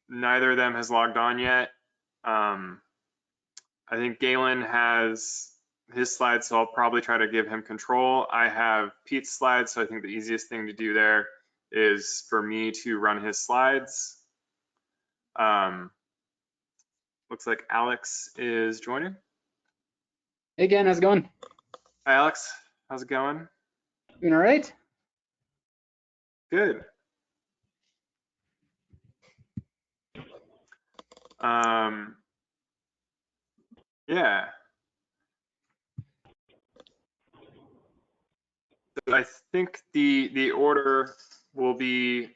neither of them has logged on yet. I think Galen has his slides, so I'll probably try to give him control. I have Pete's slides, so I think the easiest thing to do there is for me to run his slides. Looks like Alex is joining. Hey again, how's it going? Hi, Alex. How's it going? Doing all right? Good. Yeah. So I think the order will be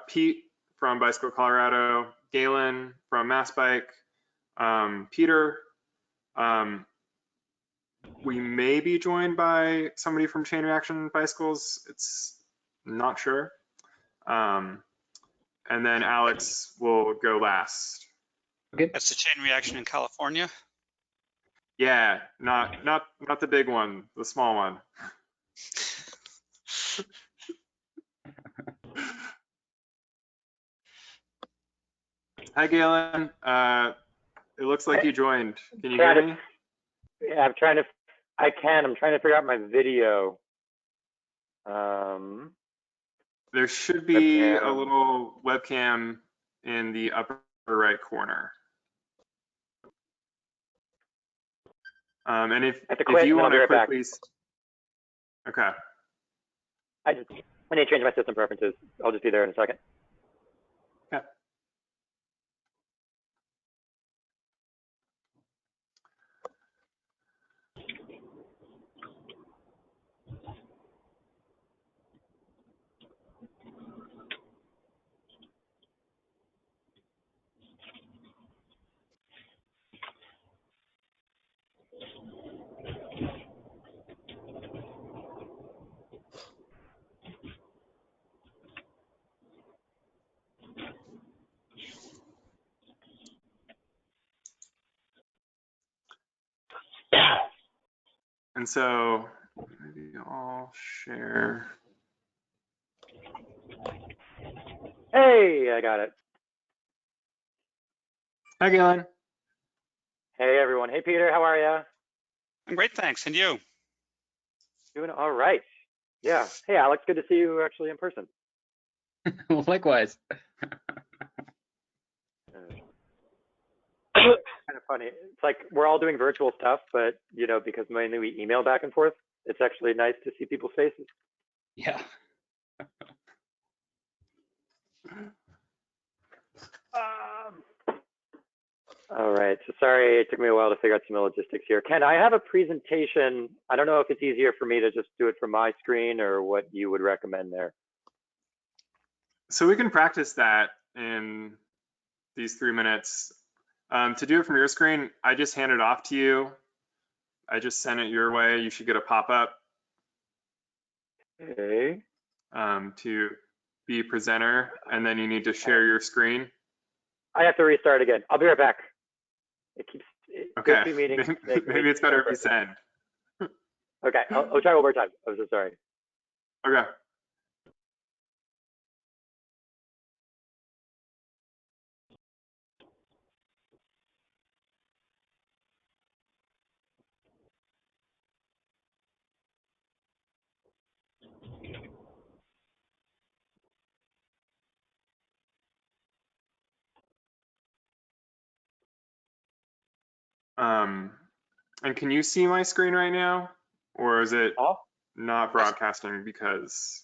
Pete from Bicycle Colorado, Galen from Mass Bike, Peter. We may be joined by somebody from Chain Reaction Bicycles. It's not sure. And then Alex will go last. Okay. That's the chain reaction in California. Yeah, not the big one, the small one. Hi, Galen. It looks like you joined. Can you hear me? Yeah, I'm trying to figure out my video. There should be webcam. a little webcam in the upper right corner. And if you want to quickly, okay. I need to change my system preferences. I'll just be there in a second. Okay. And so maybe I'll share. Hey, I got it. Hi, Galen. Hey, everyone. Hey, Peter. How are you? I'm great, thanks. And you? Doing all right. Yeah. Hey, Alex. Good to see you actually in person. Well, likewise. Kind of funny. It's like we're all doing virtual stuff, but you know, because mainly we email back and forth, it's actually nice to see people's faces. Yeah. All right. So sorry, it took me a while to figure out some logistics here. Ken, I have a presentation. I don't know if it's easier for me to just do it from my screen or what you would recommend there. So we can practice that in these 3 minutes. To do it from your screen, I just hand it off to you. I just sent it your way. You should get a pop-up. Okay. To be presenter, and then you need to share your screen. I have to restart again. I'll be right back. Okay. Maybe it's better if you send. Okay, I'll try one more time. I'm so sorry. Okay. And can you see my screen right now, or is it not broadcasting because?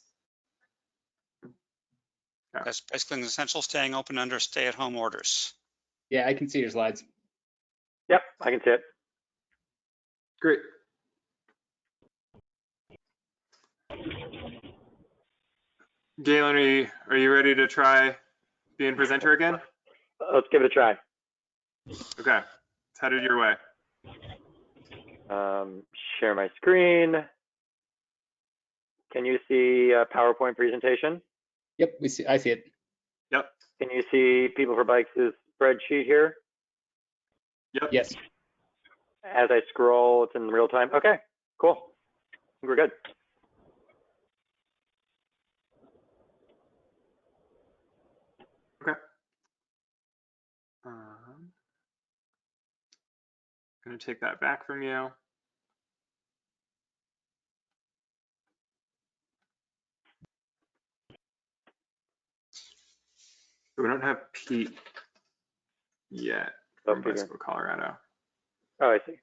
Yeah. That's Bicycling Essential staying open under stay-at-home orders. Yeah, I can see your slides. Yep, I can see it. Great. Galen, are you ready to try being presenter again? Let's give it a try. Okay, it's headed your way. Share my screen. Can you see a PowerPoint presentation? Yep, I see it. Yep. Can you see People for Bikes' spreadsheet here? Yep. Yes. As I scroll, it's in real time. Okay, cool. We're good. Okay. going to take that back from you. We don't have Pete yet from Peter. Bicycle Colorado. Oh, I see.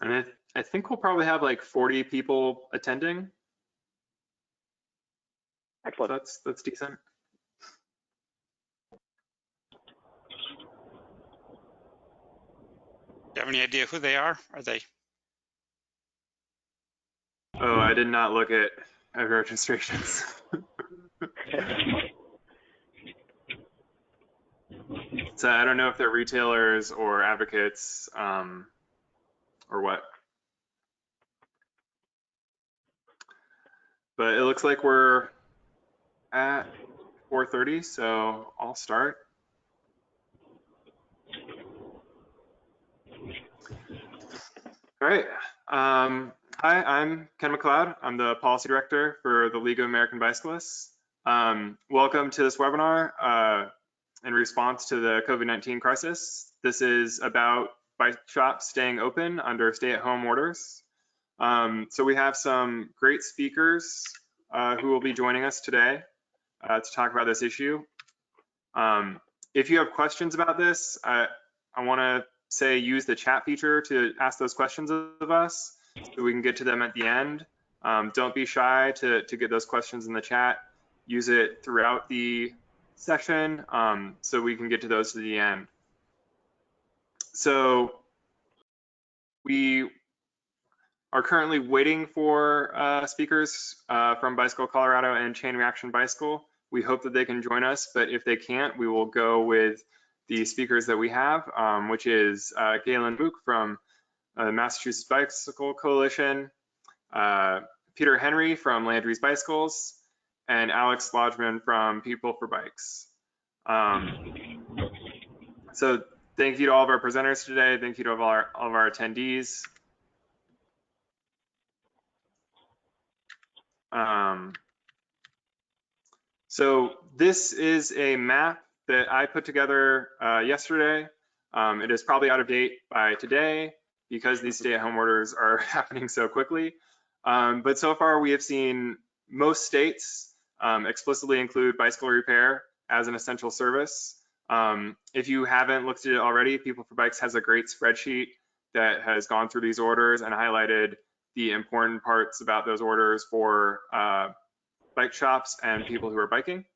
And I think we'll probably have like 40 people attending. Excellent. So that's decent. Do you have any idea who they are? Are they? Oh, I did not look at registrations. So I don't know if they're retailers or advocates or what. But it looks like we're at 4:30, so I'll start. All right. Hi, I'm Ken McLeod. I'm the policy director for the League of American Bicyclists. Welcome to this webinar in response to the COVID-19 crisis. This is about bike shops staying open under stay-at-home orders. So we have some great speakers who will be joining us today to talk about this issue. If you have questions about this, I want to say use the chat feature to ask those questions of us so we can get to them at the end. Don't be shy to get those questions in the chat. Use it throughout the session so we can get to those to the end. So we are currently waiting for speakers from Bicycle Colorado and Chain Reaction Bicycle. We hope that they can join us, but if they can't, we will go with the speakers that we have, which is Galen Mook from Massachusetts Bicycle Coalition, Peter Henry from Landry's Bicycles, and Alex Lodgman from People for Bikes. So thank you to all of our presenters today. Thank you to all of our attendees. So this is a map that I put together yesterday. It is probably out of date by today because these stay-at-home orders are happening so quickly. But so far we have seen most states explicitly include bicycle repair as an essential service. If you haven't looked at it already, People for Bikes has a great spreadsheet that has gone through these orders and highlighted the important parts about those orders for bike shops and people who are biking.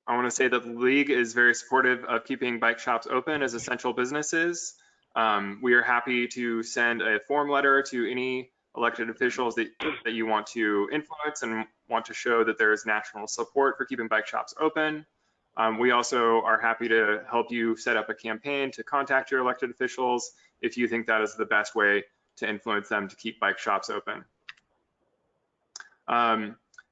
I want to say that the League is very supportive of keeping bike shops open as essential businesses. We are happy to send a form letter to any elected officials that you want to influence and want to show that there is national support for keeping bike shops open. We also are happy to help you set up a campaign to contact your elected officials if you think that is the best way to influence them to keep bike shops open.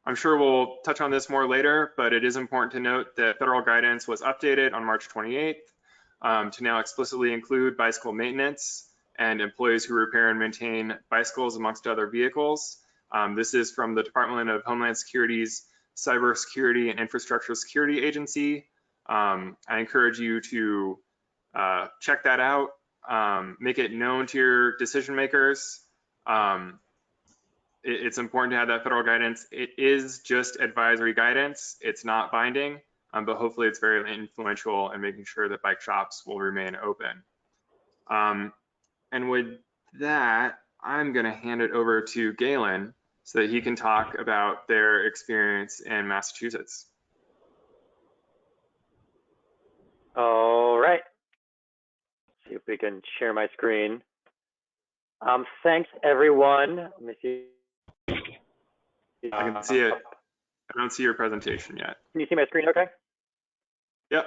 I'm sure we'll touch on this more later, but it is important to note that federal guidance was updated on March 28th to now explicitly include bicycle maintenance and employees who repair and maintain bicycles amongst other vehicles. This is from the Department of Homeland Security's Cybersecurity and Infrastructure Security Agency. I encourage you to check that out, make it known to your decision makers. It's important to have that federal guidance. It is just advisory guidance. It's not binding, but hopefully it's very influential in making sure that bike shops will remain open. And with that, I'm going to hand it over to Galen so that he can talk about their experience in Massachusetts. All right. See if we can share my screen. Thanks, everyone. Let me see. I can see it. I don't see your presentation yet. Can you see my screen okay? Yep.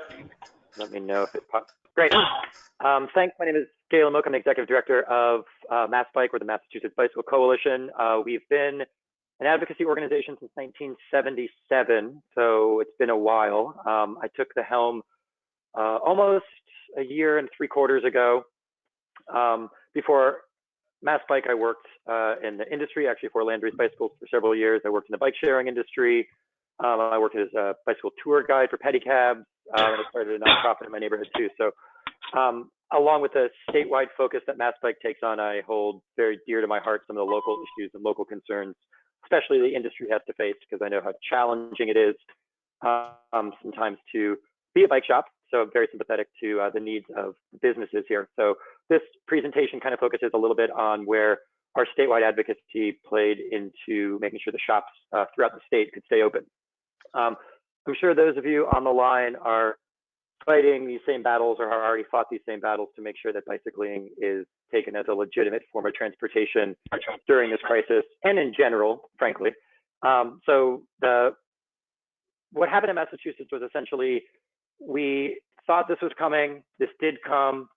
Let me know if it pops. Great. Thanks. My name is Kayla Milken. I'm the executive director of Mass Bike, or the Massachusetts Bicycle Coalition. We've been an advocacy organization since 1977, so it's been a while. I took the helm almost a year and 3/4 ago. Before Mass Bike, I worked in the industry, actually for Landry's Bicycles for several years. I worked in the bike sharing industry. I worked as a bicycle tour guide for pedicabs, and I started a nonprofit in my neighborhood too. So along with the statewide focus that Mass Bike takes on, I hold very dear to my heart some of the local issues and local concerns, especially the industry has to face, because I know how challenging it is sometimes to be a bike shop. So I'm very sympathetic to the needs of businesses here. So this presentation kind of focuses a little bit on where our statewide advocacy played into making sure the shops throughout the state could stay open. I'm sure those of you on the line are fighting these same battles or have already fought these same battles to make sure that bicycling is taken as a legitimate form of transportation during this crisis and in general, frankly. So what happened in Massachusetts was essentially, we thought this was coming. This did come.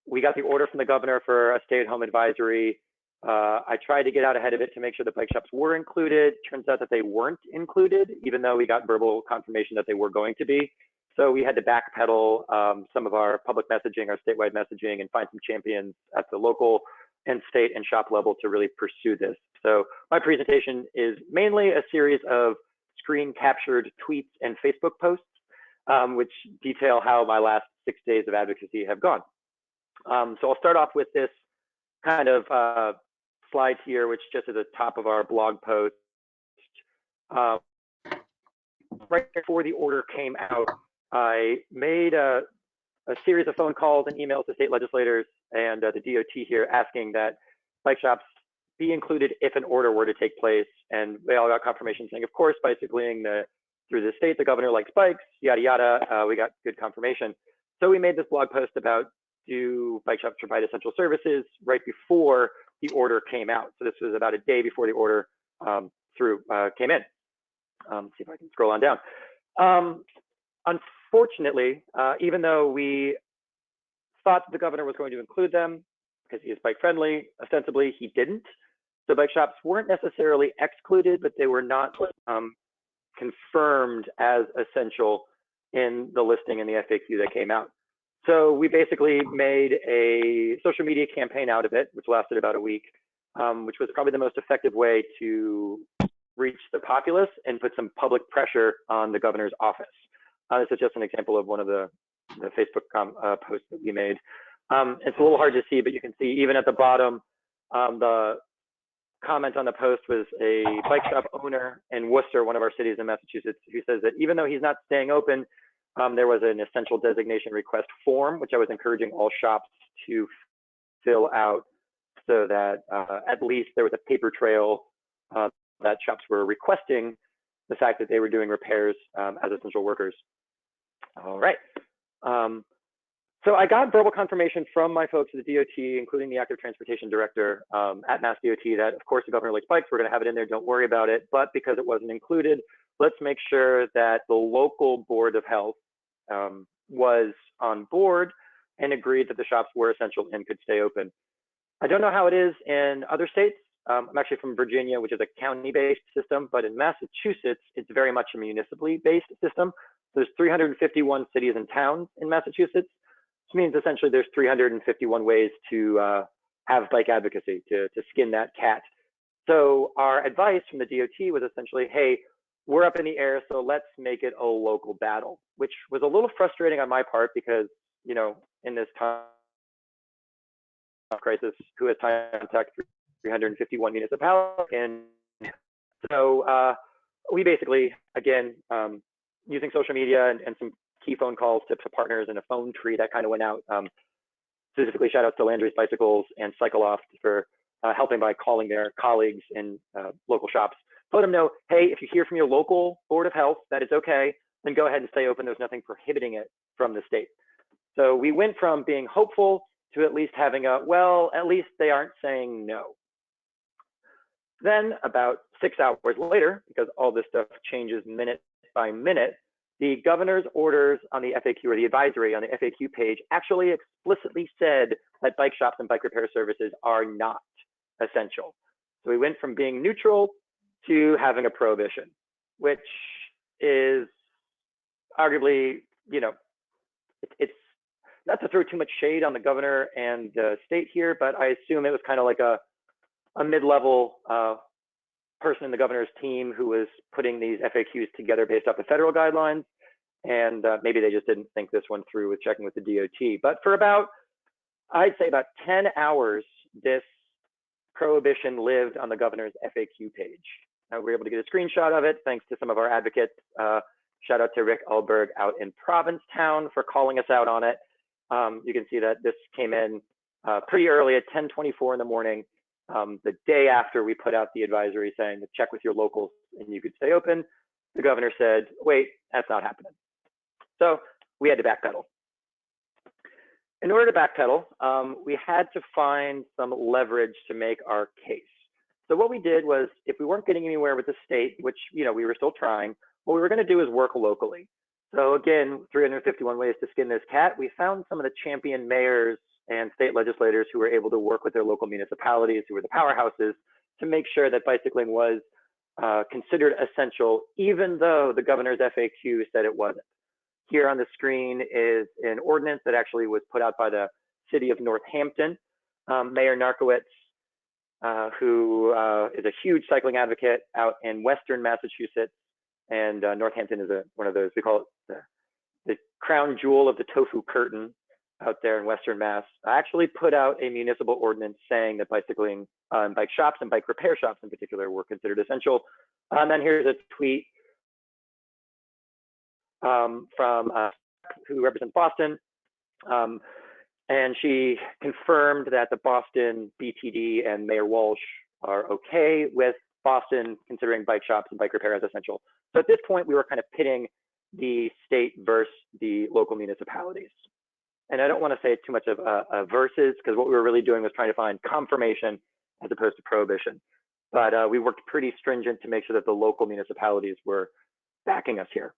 We got the order from the governor for a stay-at-home advisory. I tried to get out ahead of it to make sure the bike shops were included. Turns out that they weren't included, even though we got verbal confirmation that they were going to be. So we had to backpedal some of our public messaging, our statewide messaging, and find some champions at the local and state and shop level to really pursue this. So my presentation is mainly a series of screen captured tweets and Facebook posts, which detail how my last 6 days of advocacy have gone. So I'll start off with this kind of slide here, which just at the top of our blog post. Right before the order came out, I made a series of phone calls and emails to state legislators and the DOT here asking that bike shops be included if an order were to take place. And they all got confirmation saying, of course, bicycling through the state, the governor likes bikes, yada, yada. We got good confirmation. So we made this blog post about, do bike shops provide essential services, right before the order came out. So this was about a day before the order came in. See if I can scroll on down. Unfortunately, even though we thought the governor was going to include them because he is bike friendly, ostensibly he didn't. So bike shops weren't necessarily excluded, but they were not confirmed as essential in the listing in the FAQ that came out. So we basically made a social media campaign out of it, which lasted about a week, which was probably the most effective way to reach the populace and put some public pressure on the governor's office. This is just an example of one of the Facebook posts that we made. It's a little hard to see, but you can see even at the bottom, the comment on the post was a bike shop owner in Worcester, one of our cities in Massachusetts, who says that even though he's not staying open, there was an essential designation request form, which I was encouraging all shops to fill out so that at least there was a paper trail that shops were requesting the fact that they were doing repairs as essential workers. All right. So I got verbal confirmation from my folks at the DOT, including the active transportation director at Mass DOT, that of course the governor likes bikes, we're gonna have it in there, don't worry about it. But because it wasn't included, let's make sure that the local board of health was on board and agreed that the shops were essential and could stay open. I don't know how it is in other states. I'm actually from Virginia, which is a county-based system, but in Massachusetts, it's very much a municipally based system. There's 351 cities and towns in Massachusetts, which means essentially there's 351 ways to have bike advocacy, to skin that cat. So our advice from the DOT was essentially, hey, we're up in the air, so let's make it a local battle, which was a little frustrating on my part because, you know, in this time of crisis, who has time to contact 351 municipalities? And so we basically, again, using social media and some key phone calls to partners and a phone tree that kind of went out, specifically shout out to Landry's Bicycles and CycleOft for helping by calling their colleagues in local shops. Let them know, hey, if you hear from your local board of health that it's okay, then go ahead and stay open. There's nothing prohibiting it from the state. So we went from being hopeful to at least having a, well, at least they aren't saying no. Then about 6 hours later, because all this stuff changes minute by minute, the governor's orders on the FAQ, or the advisory on the FAQ page, actually explicitly said that bike shops and bike repair services are not essential. So we went from being neutral to having a prohibition, which is arguably, you know, it's not to throw too much shade on the governor and the state here, but I assume it was kind of like a, a mid-level person in the governor's team who was putting these FAQs together based off the federal guidelines. And maybe they just didn't think this one through with checking with the DOT. But for about, I'd say about 10 hours, this prohibition lived on the governor's FAQ page. We were able to get a screenshot of it thanks to some of our advocates. Shout out to Rick Alberg out in Provincetown for calling us out on it. You can see that this came in pretty early at 10:24 in the morning, the day after we put out the advisory saying to check with your locals and you could stay open. The governor said, wait, that's not happening. So we had to backpedal. In order to backpedal, we had to find some leverage to make our case. So what we did was, if we weren't getting anywhere with the state, which we were still trying, what we were going to do is work locally. So again, 351 ways to skin this cat. We found some of the champion mayors and state legislators who were able to work with their local municipalities, who were the powerhouses, to make sure that bicycling was considered essential, even though the governor's FAQ said it wasn't. Here on the screen is an ordinance that actually was put out by the city of Northampton. Mayor Narkowitz, who is a huge cycling advocate out in Western Massachusetts, and Northampton is one of those, we call it the crown jewel of the tofu curtain out there in Western Mass, actually put out a municipal ordinance saying that bicycling and bike shops and bike repair shops in particular were considered essential. And then here's a tweet from who represents Boston. And she confirmed that the Boston BTD and Mayor Walsh are okay with Boston considering bike shops and bike repair as essential. So at this point, we were kind of pitting the state versus the local municipalities. And I don't want to say too much of a versus, because what we were really doing was trying to find confirmation as opposed to prohibition. But we worked pretty stringent to make sure that the local municipalities were backing us here.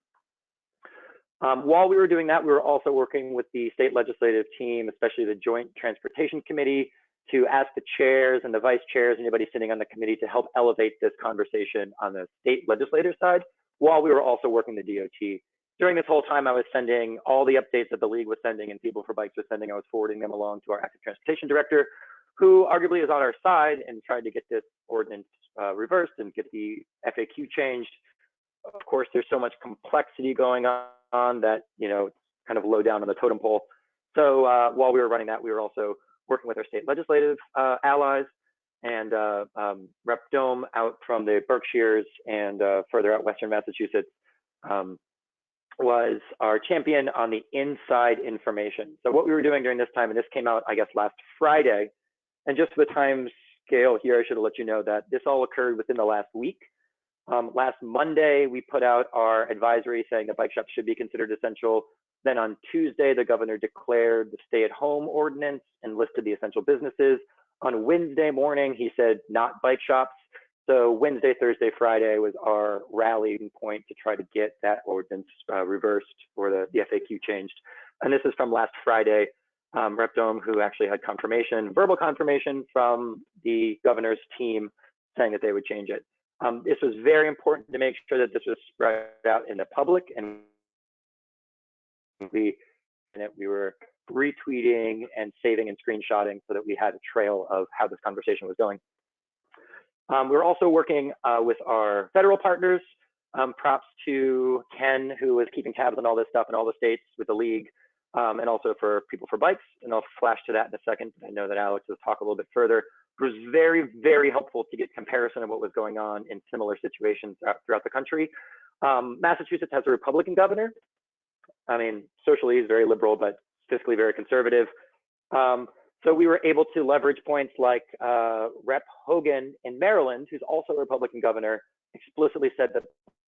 While we were doing that, we were also working with the state legislative team, especially the Joint Transportation Committee, to ask the chairs and the vice chairs, anybody sitting on the committee, to help elevate this conversation on the state legislative side, while we were also working the DOT. During this whole time, I was sending all the updates that the league was sending and People for Bikes was sending. I was forwarding them along to our active transportation director, who arguably is on our side and tried to get this ordinance reversed and get the FAQ changed. Of course, there's so much complexity going on that, it's kind of low down on the totem pole. So while we were running that, we were also working with our state legislative allies, and Rep. Dome out from the Berkshires and further out Western Massachusetts was our champion on the inside information. So what we were doing during this time, and this came out, I guess, last Friday, and just for the time scale here, I should have let you know that this all occurred within the last week. Last Monday, we put out our advisory saying that bike shops should be considered essential. Then on Tuesday, the governor declared the stay-at-home ordinance and listed the essential businesses. On Wednesday morning, he said not bike shops. So Wednesday, Thursday, Friday was our rallying point to try to get that ordinance reversed or the FAQ changed. And this is from last Friday. Rep. Dome, who actually had confirmation, verbal confirmation from the governor's team saying that they would change it. This was very important to make sure that this was spread out in the public, and we were retweeting and saving and screenshotting so that we had a trail of how this conversation was going. We're also working with our federal partners. Props to Ken, who was keeping tabs on all this stuff in all the states with the league, and also for People for Bikes. And I'll flash to that in a second. I know that Alex will talk a little bit further. It was very, very helpful to get comparison of what was going on in similar situations throughout the country. Massachusetts has a Republican governor. I mean, socially he's very liberal, but fiscally very conservative. So we were able to leverage points like Rep. Hogan in Maryland, who's also a Republican governor, explicitly said that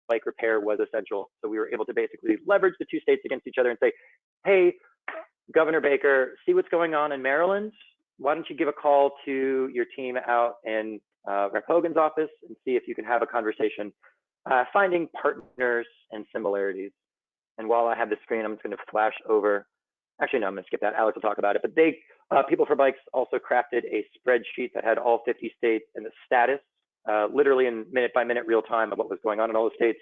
bike repair was essential. So we were able to basically leverage the two states against each other and say, hey, Governor Baker, see what's going on in Maryland? Why don't you give a call to your team out in Rep. Hogan's office and see if you can have a conversation, finding partners and similarities. And while I have the screen, I'm just going to flash over. Actually, no, I'm going to skip that. Alex will talk about it. But they, People for Bikes also crafted a spreadsheet that had all 50 states and the status, literally in minute-by-minute real time of what was going on in all the states.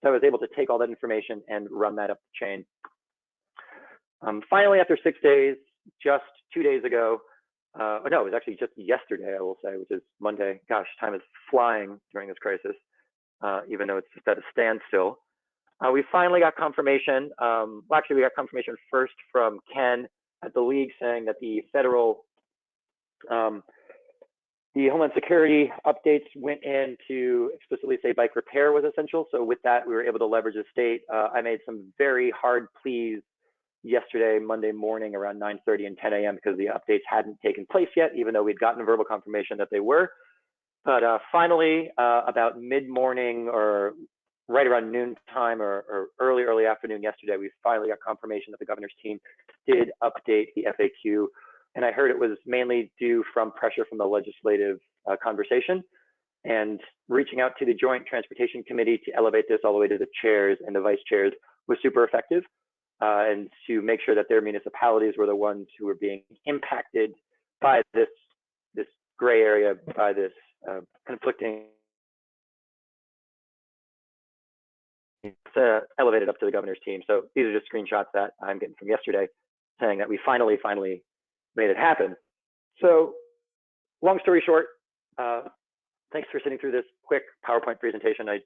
So I was able to take all that information and run that up the chain. Finally, after 6 days, just 2 days ago, no, it was actually just yesterday, I will say, which is Monday. Gosh, time is flying during this crisis, even though it's just at a standstill. We finally got confirmation. Well, actually, we got confirmation first from Ken at the league saying that the federal, the Homeland Security updates went in to explicitly say bike repair was essential. So with that, we were able to leverage the state. I made some very hard pleas yesterday, Monday morning around 9:30 and 10 a.m. because the updates hadn't taken place yet, even though we'd gotten verbal confirmation that they were. But finally, about mid-morning or right around noon time or early afternoon yesterday, we finally got confirmation that the governor's team did update the FAQ. And I heard it was mainly due from pressure from the legislative conversation and reaching out to the Joint Transportation Committee to elevate this all the way to the chairs and the vice chairs was super effective. And to make sure that their municipalities were the ones who were being impacted by this gray area, by this conflicting, elevated up to the governor's team. So these are just screenshots that I'm getting from yesterday saying that we finally made it happen. So long story short, thanks for sitting through this quick PowerPoint presentation. I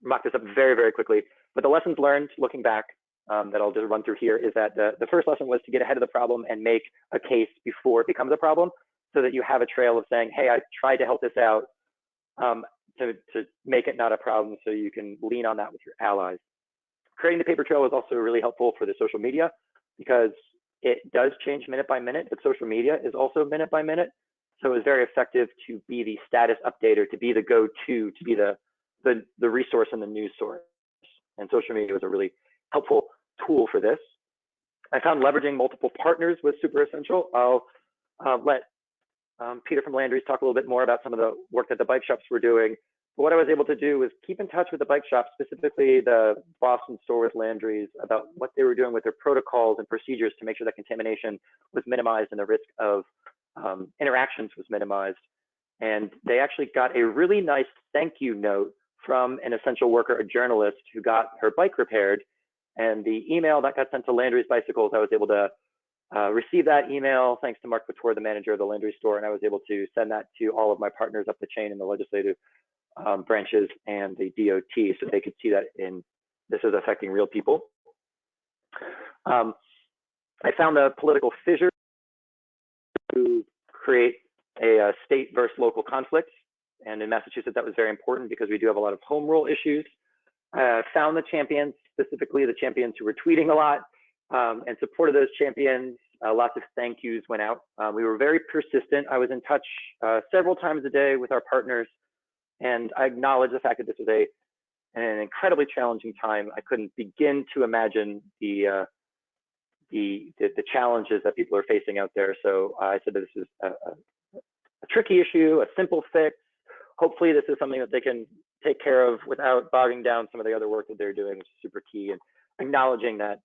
mocked this up very, very quickly, but the lessons learned looking back that I'll just run through here is that the first lesson was to get ahead of the problem and make a case before it becomes a problem so that you have a trail of saying, hey, I tried to help this out to make it not a problem so you can lean on that with your allies. Creating the paper trail was also really helpful for the social media because it does change minute by minute, but social media is also minute by minute. So it was very effective to be the status updater, to be the go-to, to be the resource and the news source. And social media was a really helpful tool for this. I found leveraging multiple partners was super essential. I'll let Peter from Landry's talk a little bit more about some of the work that the bike shops were doing. But what I was able to do was keep in touch with the bike shops, specifically the Boston store with Landry's, about what they were doing with their protocols and procedures to make sure that contamination was minimized and the risk of interactions was minimized. And they actually got a really nice thank you note from an essential worker, a journalist who got her bike repaired. And the email that got sent to Landry's Bicycles, I was able to receive that email thanks to Mark Couture, the manager of the Landry store, and I was able to send that to all of my partners up the chain in the legislative branches and the DOT so they could see that this is affecting real people. I found the political fissure to create a state versus local conflict, and in Massachusetts that was very important because we do have a lot of home rule issues. Found the champions, specifically the champions who were tweeting a lot, and supported those champions. Lots of thank yous went out. We were very persistent. I was in touch several times a day with our partners, and I acknowledge the fact that this was an incredibly challenging time. I couldn't begin to imagine the challenges that people are facing out there. So I said that this is a tricky issue, a simple fix. Hopefully this is something that they can take care of without bogging down some of the other work that they're doing, which is super key, and acknowledging that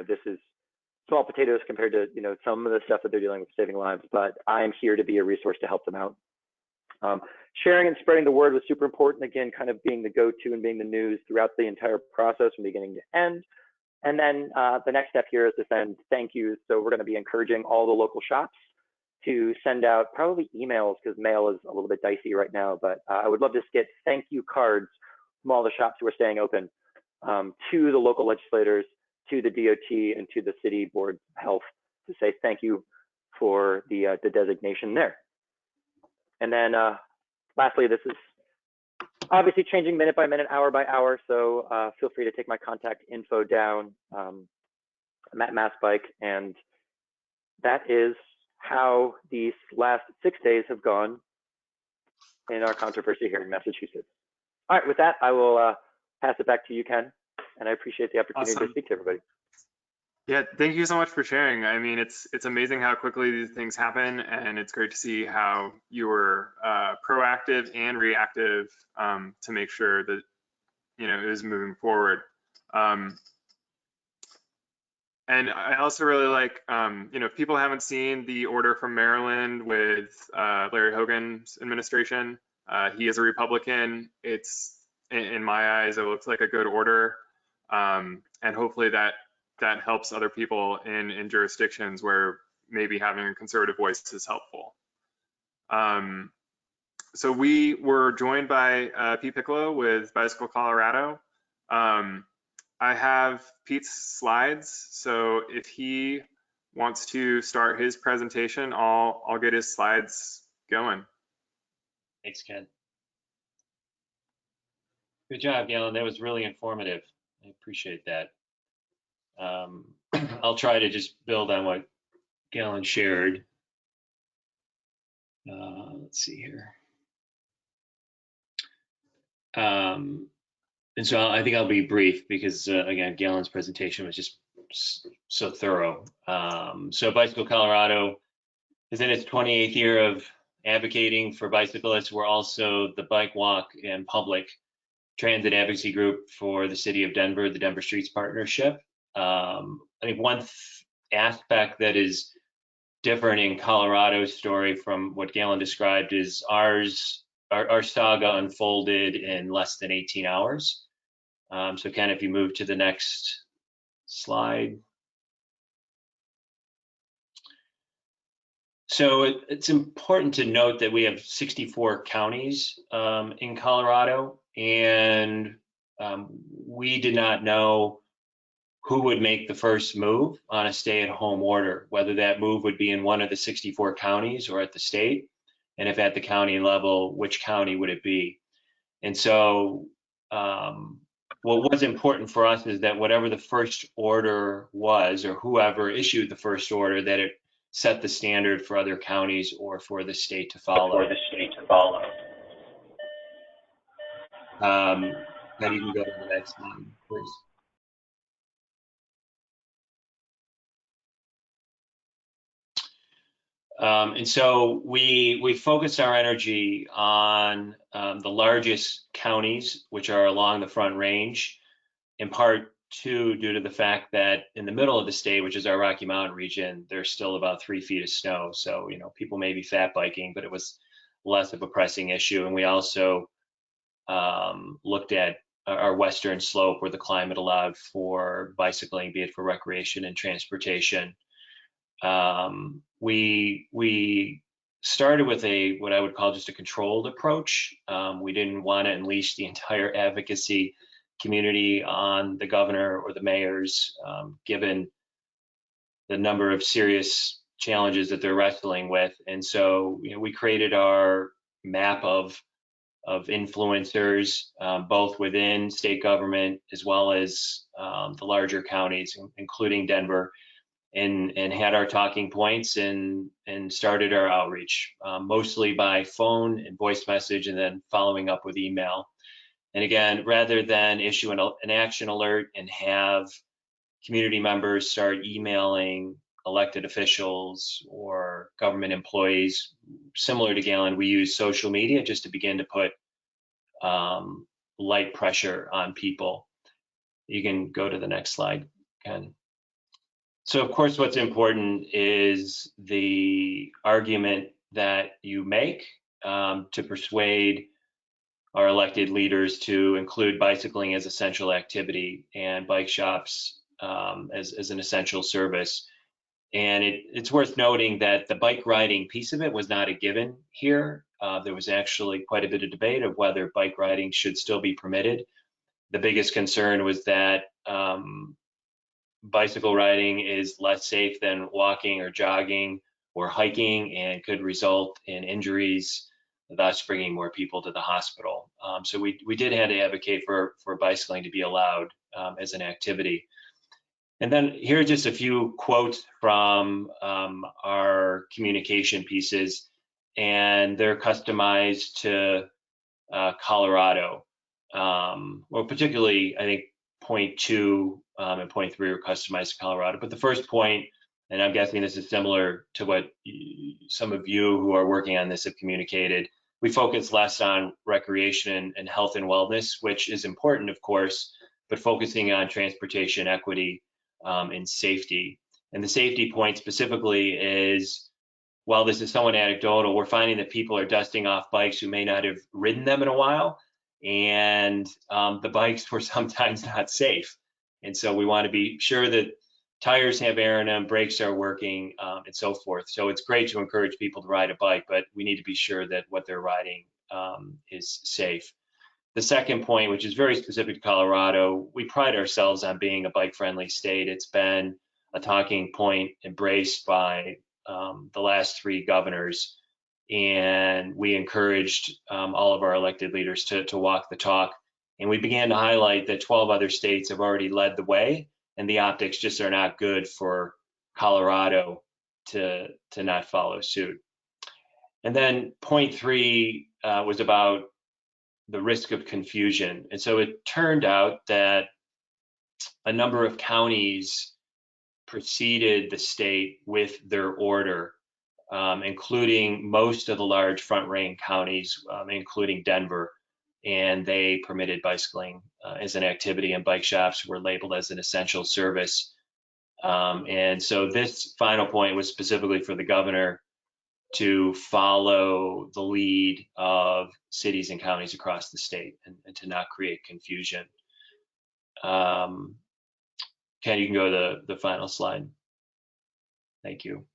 this is small potatoes compared to some of the stuff that they're dealing with saving lives, but I am here to be a resource to help them out. Sharing and spreading the word was super important. Again, kind of being the go-to and being the news throughout the entire process from beginning to end. And then the next step here is to send thank yous. So we're going to be encouraging all the local shops to send out probably emails because mail is a little bit dicey right now, but I would love to get thank you cards from all the shops who are staying open to the local legislators, to the DOT, and to the city board of health to say thank you for the designation there. And then lastly, this is obviously changing minute by minute, hour by hour. So feel free to take my contact info down. I'm at MassBike, and that is how these last 6 days have gone in our controversy here in Massachusetts. All right, with that, I will pass it back to you, Ken, and I appreciate the opportunity to speak to everybody. Yeah, thank you so much for sharing. I mean, it's amazing how quickly these things happen, and it's great to see how you were proactive and reactive to make sure that it was moving forward. And I also really like, if people haven't seen the order from Maryland with Larry Hogan's administration, he is a Republican. It's, in my eyes, it looks like a good order, and hopefully that helps other people in jurisdictions where maybe having a conservative voice is helpful. So we were joined by Pete Piccolo with Bicycle Colorado. I have Pete's slides, so if he wants to start his presentation, I'll get his slides going. Thanks, Ken. Good job, Galen. That was really informative. I appreciate that. I'll try to just build on what Galen shared. Let's see here. And so I think I'll be brief because, again, Galen's presentation was just so thorough. So Bicycle Colorado is in its 28th year of advocating for bicyclists. We're also the bike, walk, and public transit advocacy group for the city of Denver, the Denver Streets Partnership. I think one aspect that is different in Colorado's story from what Galen described is our saga unfolded in less than 18 hours. So Ken, if you move to the next slide. So it's important to note that we have 64 counties in Colorado, and we did not know who would make the first move on a stay-at-home order, whether that move would be in one of the 64 counties or at the state, and if at the county level, which county would it be? And so what was important for us is that whatever the first order was, or whoever issued the first order, that it set the standard for other counties or for the state to follow. Then you can go to the next one, please. And so we focused our energy on the largest counties, which are along the Front Range, in part due to the fact that in the middle of the state, which is our Rocky Mountain region, there's still about 3 feet of snow. So, people may be fat biking, but it was less of a pressing issue. And we also looked at our western slope where the climate allowed for bicycling, be it for recreation and transportation. We started with what I would call just a controlled approach. We didn't want to unleash the entire advocacy community on the governor or the mayors, given the number of serious challenges that they're wrestling with. And so, we created our map of influencers, both within state government as well as the larger counties, including Denver, and had our talking points and started our outreach, mostly by phone and voice message, and then following up with email. And again, rather than issue an action alert and have community members start emailing elected officials or government employees, similar to Galen, we use social media just to begin to put light pressure on people. You can go to the next slide, Ken. So of course, what's important is the argument that you make to persuade our elected leaders to include bicycling as essential activity and bike shops as an essential service. And it's worth noting that the bike riding piece of it was not a given here. There was actually quite a bit of debate of whether bike riding should still be permitted. The biggest concern was that bicycle riding is less safe than walking or jogging or hiking and could result in injuries, thus bringing more people to the hospital. So we did have to advocate for bicycling to be allowed as an activity. And then here are just a few quotes from our communication pieces, and they're customized to Colorado. Well, particularly, I think point 2 and point 3 are customized to Colorado. But the first point, and I'm guessing this is similar to what some of you who are working on this have communicated, we focus less on recreation and health and wellness, which is important, of course, but focusing on transportation equity and safety. And the safety point specifically is, while this is somewhat anecdotal, we're finding that people are dusting off bikes who may not have ridden them in a while, and the bikes were sometimes not safe. And so we want to be sure that tires have air in them, brakes are working, and so forth. So it's great to encourage people to ride a bike, but we need to be sure that what they're riding is safe. The second point, which is very specific to Colorado, we pride ourselves on being a bike-friendly state. It's been a talking point embraced by the last 3 governors, and we encouraged all of our elected leaders to walk the talk. And we began to highlight that 12 other states have already led the way, and the optics just are not good for Colorado to not follow suit. And then point 3 was about the risk of confusion. And so it turned out that a number of counties preceded the state with their order, including most of the large Front Range counties, including Denver, and they permitted bicycling as an activity, and bike shops were labeled as an essential service. And so this final point was specifically for the governor to follow the lead of cities and counties across the state and to not create confusion. Ken, you can go to the final slide. Thank you.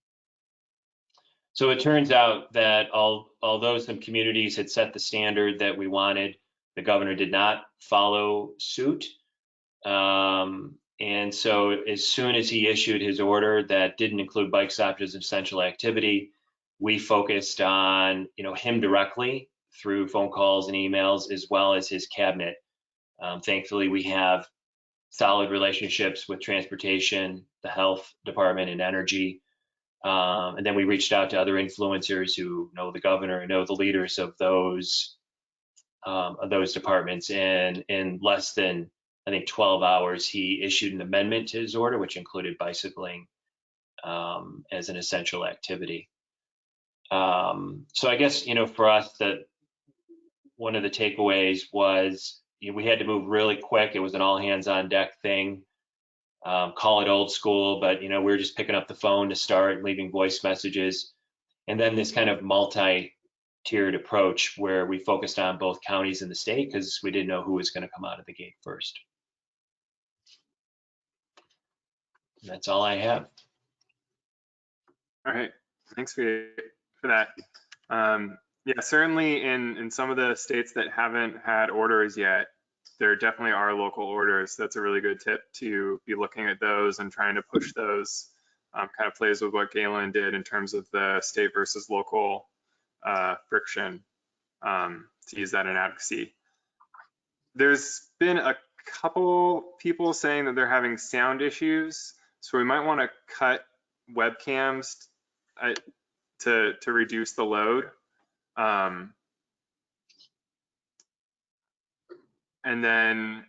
So it turns out that although some communities had set the standard that we wanted, the governor did not follow suit. And so as soon as he issued his order that didn't include bike stops as essential activity, we focused on him directly through phone calls and emails, as well as his cabinet. Thankfully, we have solid relationships with transportation, the health department, and energy. And then we reached out to other influencers who know the governor and know the leaders of those departments. And in less than, I think, 12 hours, he issued an amendment to his order, which included bicycling as an essential activity. So I guess, for us, that one of the takeaways was we had to move really quick. It was an all hands on deck thing. Call it old school, but we were just picking up the phone to start, leaving voice messages. And then this kind of multi-tiered approach where we focused on both counties and the state because we didn't know who was going to come out of the gate first. And that's all I have. All right, thanks for that. Yeah, certainly in some of the states that haven't had orders yet, there definitely are local orders. That's a really good tip to be looking at those and trying to push those. Kind of plays with what Galen did in terms of the state versus local friction, to use that in advocacy. There's been a couple people saying that they're having sound issues, so we might want to cut webcams to reduce the load. And then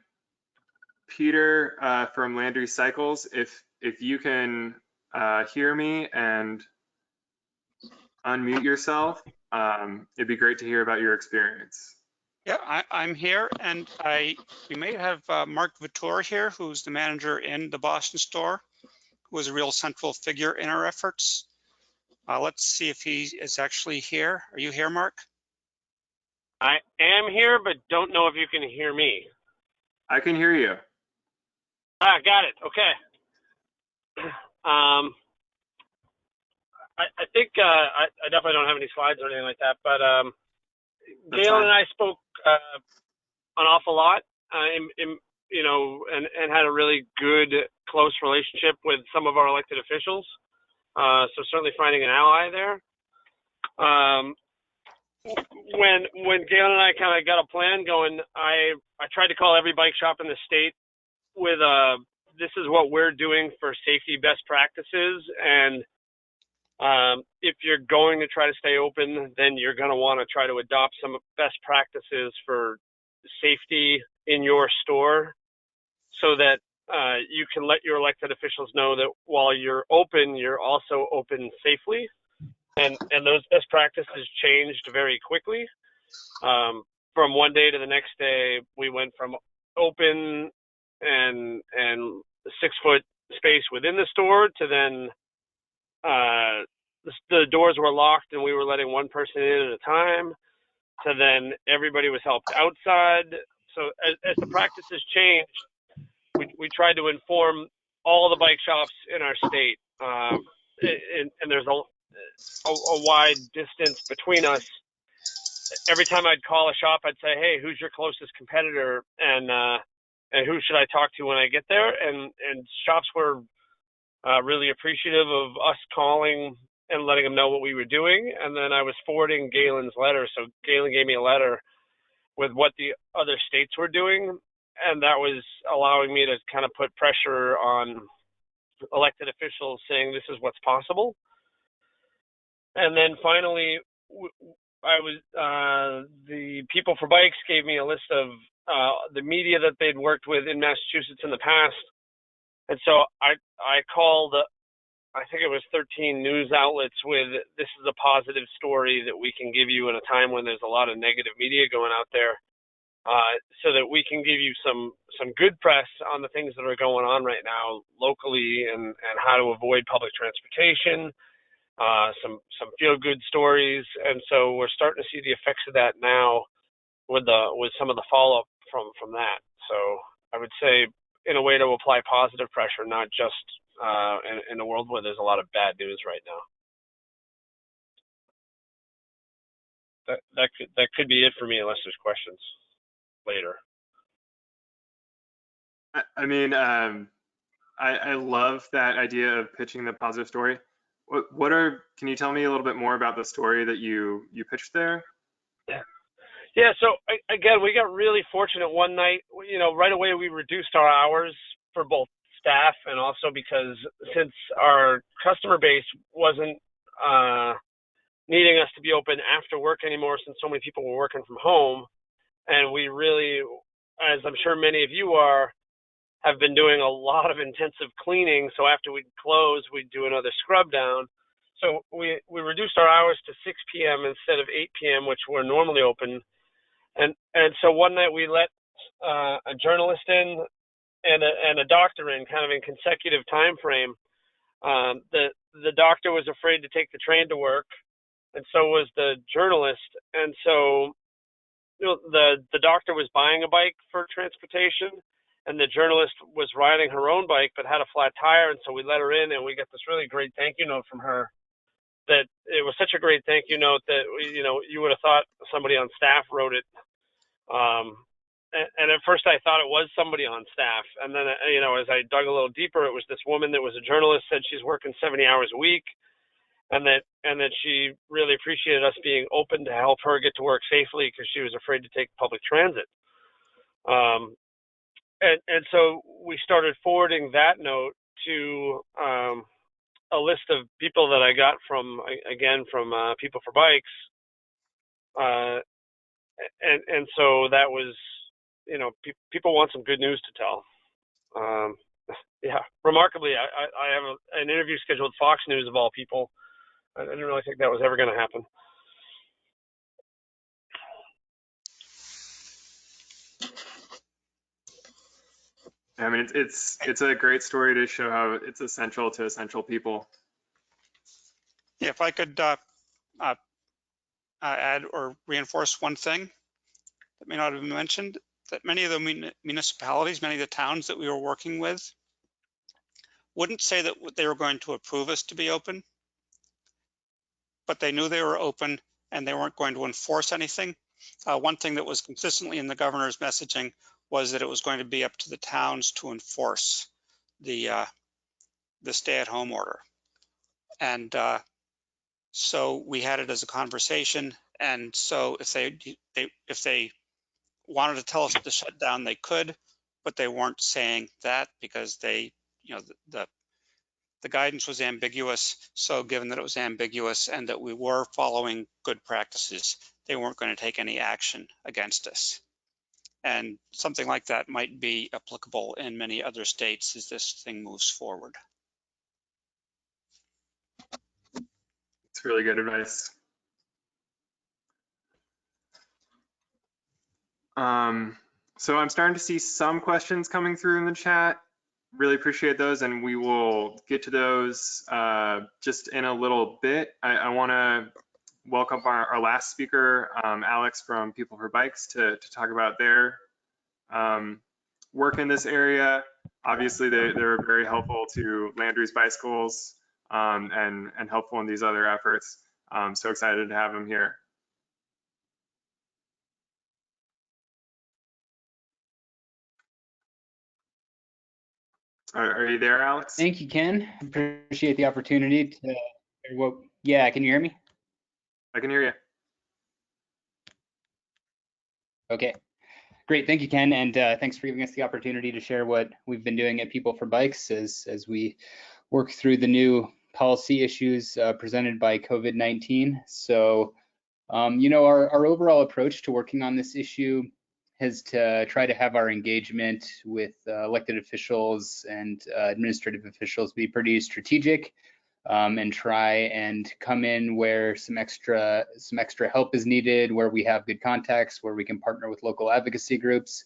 Peter from Landry Cycles, if you can hear me and unmute yourself, it'd be great to hear about your experience. Yeah, I'm here, and we may have Mark Vittor here, who's the manager in the Boston store, who is a real central figure in our efforts. Let's see if he is actually here. Are you here, Mark? I am here, but don't know if you can hear me. I can hear you. Ah, got it. Okay. I think I definitely don't have any slides or anything like that, but Galen and I spoke an awful lot, and had a really good, close relationship with some of our elected officials. So certainly finding an ally there. When Galen and I kind of got a plan going, I tried to call every bike shop in the state with this is what we're doing for safety best practices, and if you're going to try to stay open, then you're going to want to try to adopt some best practices for safety in your store, so that you can let your elected officials know that while you're open, you're also open safely. And those best practices changed very quickly. From one day to the next day, we went from open and 6-foot space within the store to then the doors were locked and we were letting one person in at a time, to then everybody was helped outside. So as the practices changed, we tried to inform all the bike shops in our state, and there's a wide distance between us. Every time I'd call a shop, I'd say, "Hey, who's your closest competitor, and who should I talk to when I get there?" And shops were really appreciative of us calling and letting them know what we were doing. And then I was forwarding Galen's letter, so Galen gave me a letter with what the other states were doing, and that was allowing me to kind of put pressure on elected officials, saying this is what's possible. And then finally, the People for Bikes gave me a list of the media that they'd worked with in Massachusetts in the past. And so I called, I think it was 13 news outlets with, this is a positive story that we can give you in a time when there's a lot of negative media going out there, so that we can give you some good press on the things that are going on right now locally, and how to avoid public transportation, some feel-good stories. And so we're starting to see the effects of that now with some of the follow-up from that. So I would say, in a way, to apply positive pressure, not just in a world where there's a lot of bad news right now. That could be it for me, unless there's questions later. I mean, I love that idea of pitching the positive story. Can you tell me a little bit more about the story that you pitched there? Yeah, so again, we got really fortunate one night. Right away we reduced our hours for both staff, and also because since our customer base wasn't needing us to be open after work anymore, since so many people were working from home, and we really, as I'm sure many of you have been doing a lot of intensive cleaning. So after we'd close, we'd do another scrub down. So we reduced our hours to 6 p.m. instead of 8 p.m., which we're normally open. And so one night we let a journalist in and a doctor in, kind of in consecutive time frame. The doctor was afraid to take the train to work, and so was the journalist. And so the doctor was buying a bike for transportation, and the journalist was riding her own bike but had a flat tire. And so we let her in, and we got this really great thank you note from her. That it was such a great thank you note that you would have thought somebody on staff wrote it. And at first I thought it was somebody on staff, and then as I dug a little deeper, it was this woman that was a journalist, said she's working 70 hours a week, and that she really appreciated us being open to help her get to work safely because she was afraid to take public transit. And so we started forwarding that note to a list of people that I got from People for Bikes, and so that was, people want some good news to tell. Yeah, remarkably, I have an interview scheduled with Fox News, of all people. I didn't really think that was ever going to happen. I mean, it's a great story to show how it's essential to essential people. Yeah, if I could add or reinforce one thing that may not have been mentioned, that many of the municipalities, many of the towns that we were working with, wouldn't say that they were going to approve us to be open, but they knew they were open and they weren't going to enforce anything. One thing that was consistently in the governor's messaging was that it was going to be up to the towns to enforce the stay-at-home order. And so we had it as a conversation. And so if they wanted to tell us to shut down, they could, but they weren't saying that because the guidance was ambiguous. So given that it was ambiguous and that we were following good practices, they weren't going to take any action against us. And something like that might be applicable in many other states as this thing moves forward. It's really good advice. So I'm starting to see some questions coming through in the chat. Really appreciate those, and we will get to those just in a little bit. I want to welcome our last speaker, Alex from People for Bikes, to talk about their work in this area. obviously they're very helpful to Landry's bicycles and helpful in these other efforts. So excited to have him here. Are you there, Alex? Thank you, Ken. Appreciate the opportunity to. Yeah, can you hear me? I can hear you. Okay, great. Thank you, Ken, and thanks for giving us the opportunity to share what we've been doing at People for Bikes as we work through the new policy issues presented by COVID-19. So, you know, our overall approach to working on this issue is to try to have our engagement with elected officials and administrative officials be pretty strategic, and try and come in where some extra help is needed, where we have good contacts, where we can partner with local advocacy groups,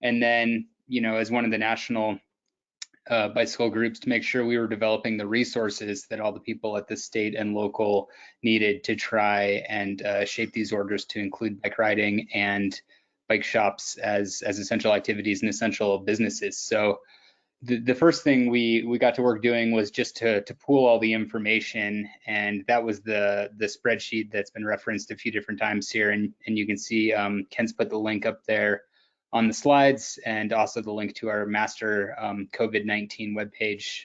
and then, you know, as one of the national bicycle groups, to make sure we were developing the resources that all the people at the state and local needed to try and shape these orders to include bike riding and bike shops as essential activities and essential businesses. So the first thing we got to work doing was just to pool all the information, and that was the spreadsheet that's been referenced a few different times here, and you can see Ken's put the link up there on the slides, and also the link to our master COVID-19 webpage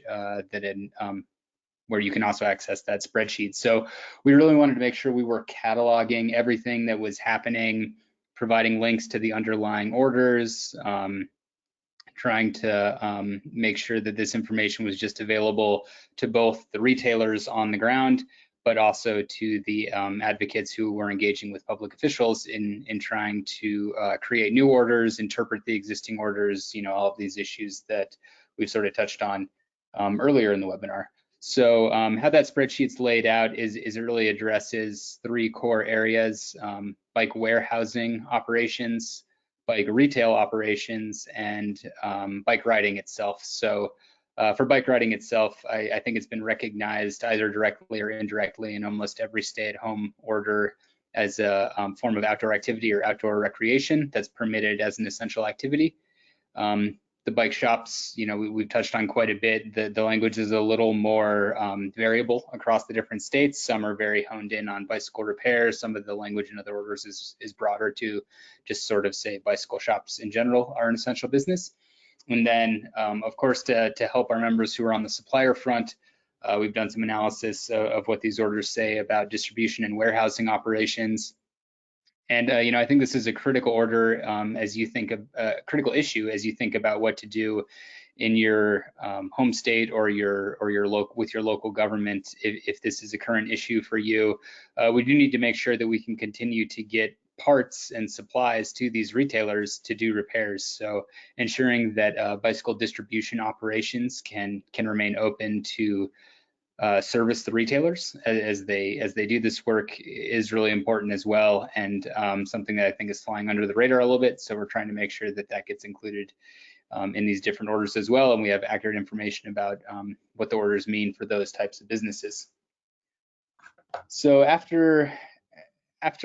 where you can also access that spreadsheet. So we really wanted to make sure we were cataloging everything that was happening, providing links to the underlying orders, trying to make sure that this information was just available to both the retailers on the ground, but also to the advocates who were engaging with public officials in trying to create new orders, interpret the existing orders, you know, all of these issues that we've sort of touched on earlier in the webinar. So how that spreadsheet's laid out is it really addresses three core areas: bike warehousing operations, bike retail operations, and bike riding itself. So for bike riding itself, I think it's been recognized either directly or indirectly in almost every stay-at-home order as a form of outdoor activity or outdoor recreation that's permitted as an essential activity. The bike shops, you know, we've touched on quite a bit. The language is a little more variable across the different states. Some are very honed in on bicycle repair. Some of the language in other orders is broader to just sort of say bicycle shops in general are an essential business. And then, of course, to help our members who are on the supplier front, we've done some analysis of what these orders say about distribution and warehousing operations. And you know, I think this is a critical order as you think of critical issue as you think about what to do in your home state or your local government. If this is a current issue for you, we do need to make sure that we can continue to get parts and supplies to these retailers to do repairs. So ensuring that bicycle distribution operations can remain open to service the retailers as they do this work is really important as well, and something that I think is flying under the radar a little bit. So we're trying to make sure that that gets included in these different orders as well, and we have accurate information about what the orders mean for those types of businesses. So after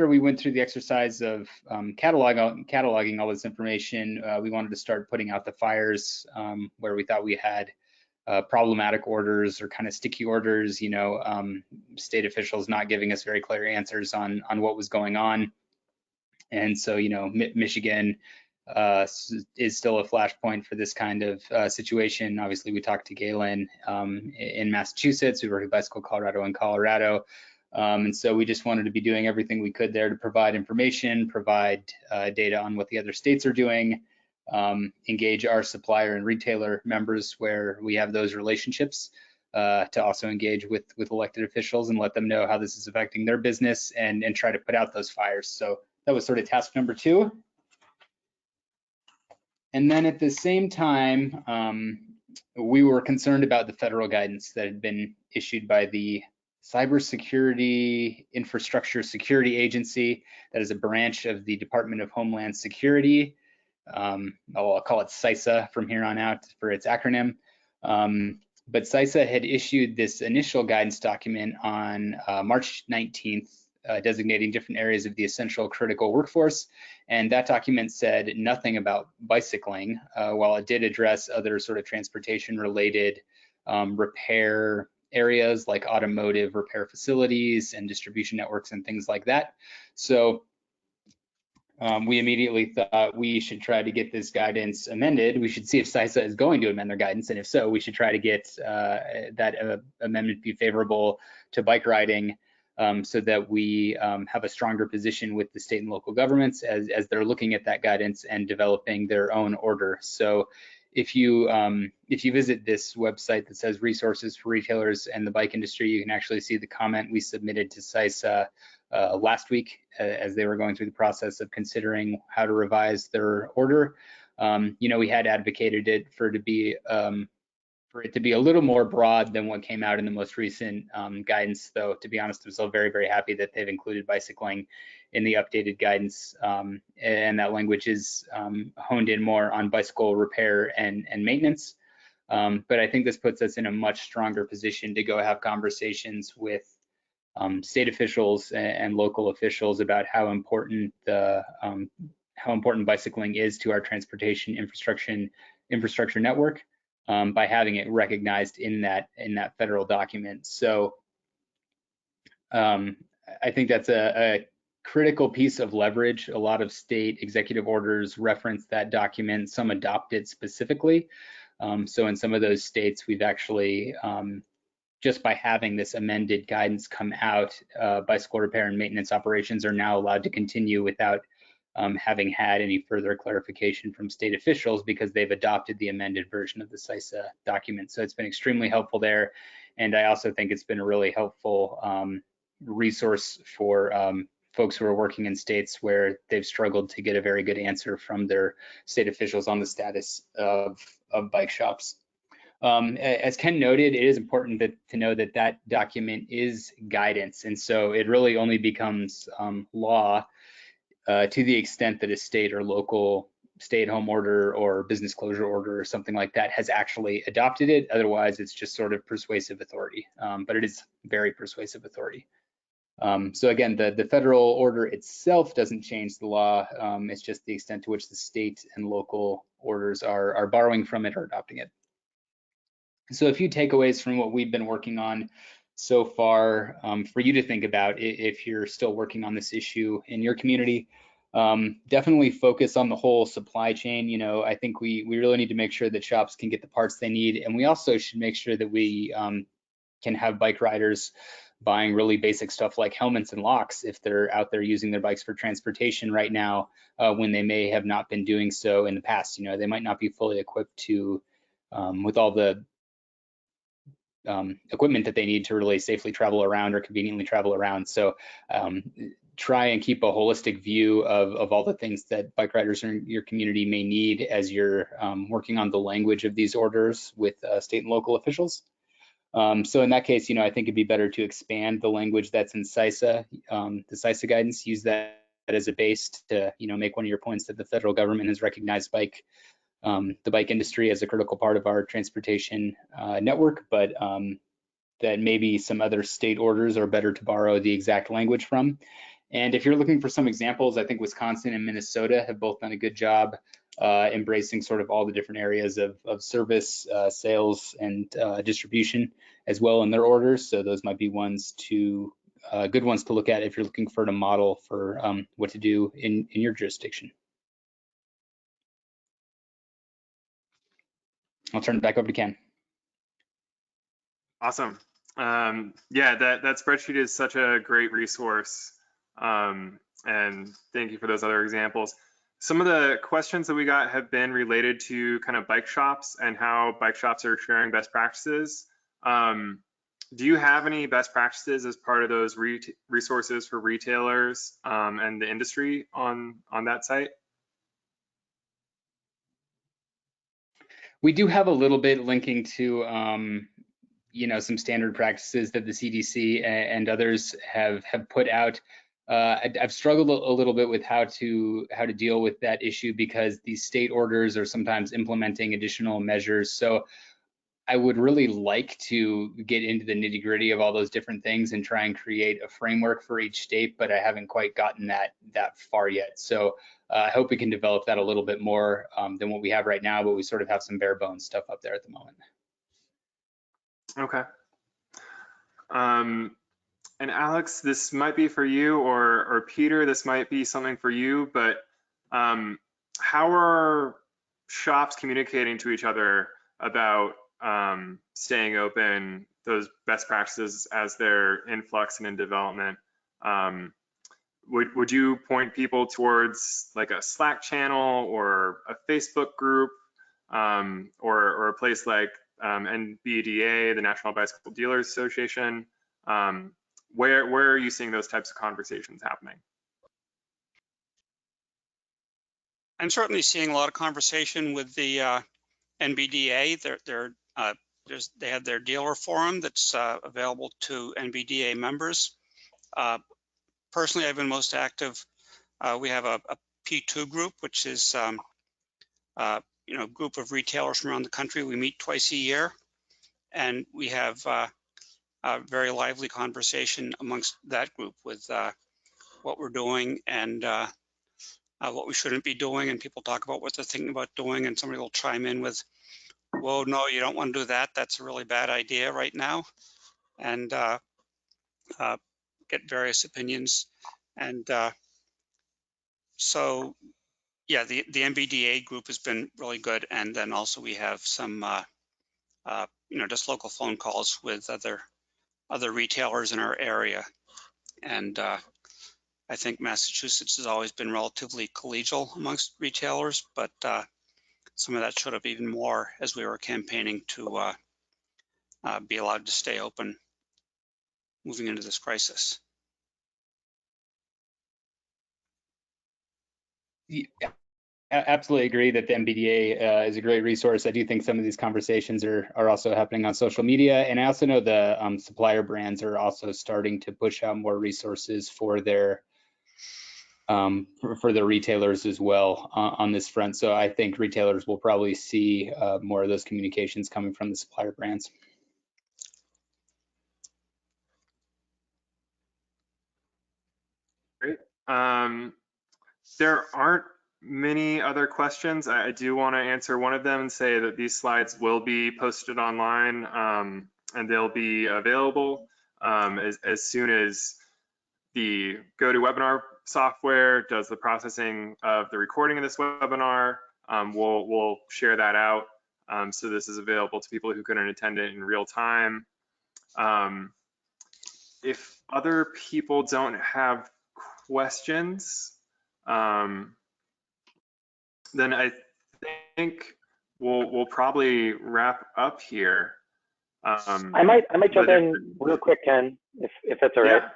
we went through the exercise of cataloging all this information, we wanted to start putting out the fires where we thought we had problematic orders or kind of sticky orders, you know, state officials not giving us very clear answers on what was going on. And so, you know, Michigan is still a flashpoint for this kind of situation. Obviously, we talked to Kayla in Massachusetts. We worked with Bicycle Colorado in Colorado. And so we just wanted to be doing everything we could there to provide information, provide data on what the other states are doing, engage our supplier and retailer members where we have those relationships, to also engage with elected officials and let them know how this is affecting their business and try to put out those fires. So that was sort of task number 2. And then at the same time, we were concerned about the federal guidance that had been issued by the Cybersecurity Infrastructure Security Agency. That is a branch of the Department of Homeland Security. I'll call it CISA from here on out for its acronym. But CISA had issued this initial guidance document on March 19th designating different areas of the essential critical workforce. And that document said nothing about bicycling, while it did address other sort of transportation related repair areas like automotive repair facilities and distribution networks and things like that. So we immediately thought we should try to get this guidance amended. We should see if CISA is going to amend their guidance, and if so, we should try to get that amendment be favorable to bike riding, so that we have a stronger position with the state and local governments as they're looking at that guidance and developing their own order. So if you visit this website that says resources for retailers and the bike industry, you can actually see the comment we submitted to CISA last week as they were going through the process of considering how to revise their order. We had advocated it for it to be a little more broad than what came out in the most recent guidance, though, to be honest, I'm still very, very happy that they've included bicycling in the updated guidance, and that language is honed in more on bicycle repair and maintenance. But I think this puts us in a much stronger position to go have conversations with state officials and local officials about how important bicycling is to our transportation infrastructure network, by having it recognized in that federal document. So I think that's a critical piece of leverage. A lot of state executive orders reference that document, some adopt it specifically. So in some of those states, we've actually just by having this amended guidance come out, bicycle repair and maintenance operations are now allowed to continue without having had any further clarification from state officials, because they've adopted the amended version of the CISA document. So it's been extremely helpful there. And I also think it's been a really helpful resource for folks who are working in states where they've struggled to get a very good answer from their state officials on the status of bike shops. As Ken noted, it is important to know that that document is guidance, and so it really only becomes law to the extent that a state or local stay-at-home order or business closure order or something like that has actually adopted it. Otherwise, it's just sort of persuasive authority, but it is very persuasive authority. So again, the federal order itself doesn't change the law. It's just the extent to which the state and local orders are borrowing from it or adopting it. So a few takeaways from what we've been working on so far for you to think about if you're still working on this issue in your community. Definitely focus on the whole supply chain. I think we really need to make sure that shops can get the parts they need, and we also should make sure that we can have bike riders buying really basic stuff like helmets and locks if they're out there using their bikes for transportation right now, when they may have not been doing so in the past. They might not be fully equipped to with all the equipment that they need to really safely travel around or conveniently travel around. So try and keep a holistic view of all the things that bike riders in your community may need as you're working on the language of these orders with state and local officials. So in that case, I think it'd be better to expand the language that's in CISA, the CISA guidance, use that as a base to, make one of your points that the federal government has recognized the bike industry as a critical part of our transportation network, but that maybe some other state orders are better to borrow the exact language from. And if you're looking for some examples, I think Wisconsin and Minnesota have both done a good job embracing sort of all the different areas of service, sales, and distribution as well in their orders. So those might be good ones to look at if you're looking for a model for what to do in your jurisdiction. I'll turn it back over to Ken. Awesome. Yeah, that spreadsheet is such a great resource. And thank you for those other examples. Some of the questions that we got have been related to kind of bike shops and how bike shops are sharing best practices. Do you have any best practices as part of those resources for retailers and the industry on that site? We do have a little bit linking to, some standard practices that the CDC and others have put out. I've struggled a little bit with how to deal with that issue because these state orders are sometimes implementing additional measures. So I would really like to get into the nitty gritty of all those different things and try and create a framework for each state, but I haven't quite gotten that far yet. So I hope we can develop that a little bit more than what we have right now, but we sort of have some bare bones stuff up there at the moment. Okay. And Alex, this might be for you, or Peter, this might be something for you, but how are shops communicating to each other about staying open, those best practices as they're in flux and in development? Would you point people towards like a Slack channel or a Facebook group, or a place like NBDA, the National Bicycle Dealers Association? Where are you seeing those types of conversations happening? I'm certainly seeing a lot of conversation with the NBDA. They have their dealer forum that's available to NBDA members. Personally, I've been most active. We have a P2 group, which is a group of retailers from around the country. We meet twice a year, and we have a very lively conversation amongst that group with what we're doing and what we shouldn't be doing, and people talk about what they're thinking about doing, and somebody will chime in with, whoa, no, you don't want to do that. That's a really bad idea right now, and get various opinions. And so, yeah, the NBDA group has been really good. And then also we have some, just local phone calls with other retailers in our area. And I think Massachusetts has always been relatively collegial amongst retailers, but some of that showed up even more as we were campaigning to be allowed to stay open moving into this crisis. Yeah, I absolutely agree that the NBDA is a great resource. I do think some of these conversations are also happening on social media. And I also know the supplier brands are also starting to push out more resources for their retailers as well on this front. So I think retailers will probably see more of those communications coming from the supplier brands. Great. There aren't many other questions. I do want to answer one of them and say that these slides will be posted online, and they'll be available as soon as the GoToWebinar software does the processing of the recording of this webinar. We'll share that out. So this is available to people who couldn't attend it in real time. If other people don't have questions, then I think we'll probably wrap up here. I might jump in real quick, Ken, if that's all right. Yeah.